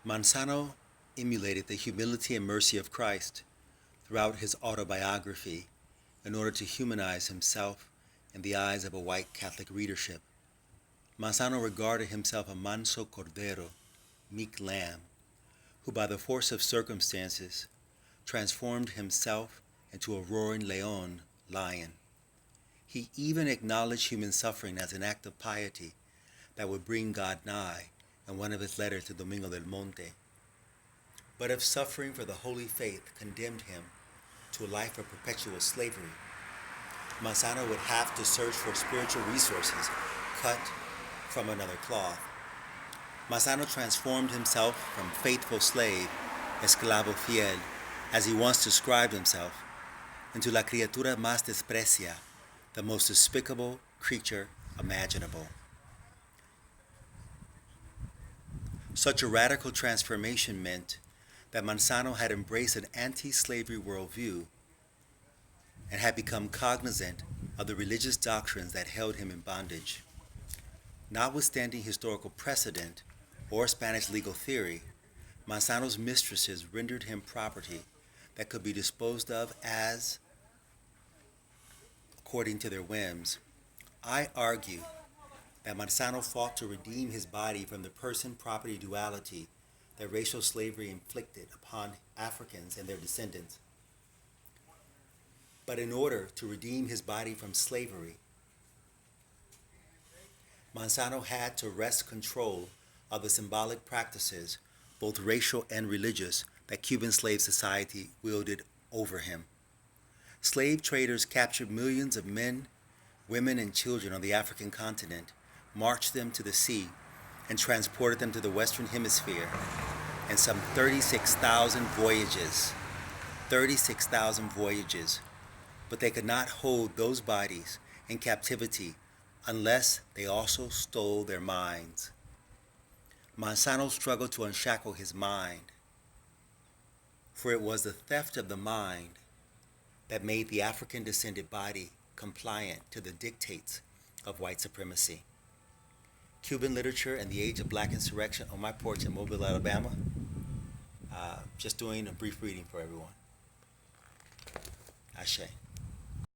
Manzano emulated the humility and mercy of Christ throughout his autobiography in order to humanize himself in the eyes of a white Catholic readership. Manzano regarded himself a manso cordero, meek lamb, who by the force of circumstances transformed himself into a roaring leon, lion. He even acknowledged human suffering as an act of piety that would bring God nigh in one of his letters to Domingo del Monte. But if suffering for the holy faith condemned him to a life of perpetual slavery, Manzano would have to search for spiritual resources cut from another cloth. Manzano transformed himself from faithful slave, esclavo fiel, as he once described himself, into la criatura más desprecia, the most despicable creature imaginable. Such a radical transformation meant that Manzano had embraced an anti-slavery worldview and had become cognizant of the religious doctrines that held him in bondage. Notwithstanding historical precedent or Spanish legal theory, Manzano's mistresses rendered him property that could be disposed of as according to their whims. I argue that Manzano fought to redeem his body from the person-property duality that racial slavery inflicted upon Africans and their descendants. But in order to redeem his body from slavery, Manzano had to wrest control of the symbolic practices, both racial and religious, that Cuban slave society wielded over him. Slave traders captured millions of men, women, and children on the African continent, marched them to the sea, and transported them to the Western Hemisphere in some 36,000 voyages. 36,000 voyages. But they could not hold those bodies in captivity unless they also stole their minds. Manzano struggled to unshackle his mind, for it was the theft of the mind that made the African-descended body compliant to the dictates of white supremacy. Cuban literature and the age of black insurrection on my porch in Mobile, Alabama. Just doing a brief reading for everyone. Ashe.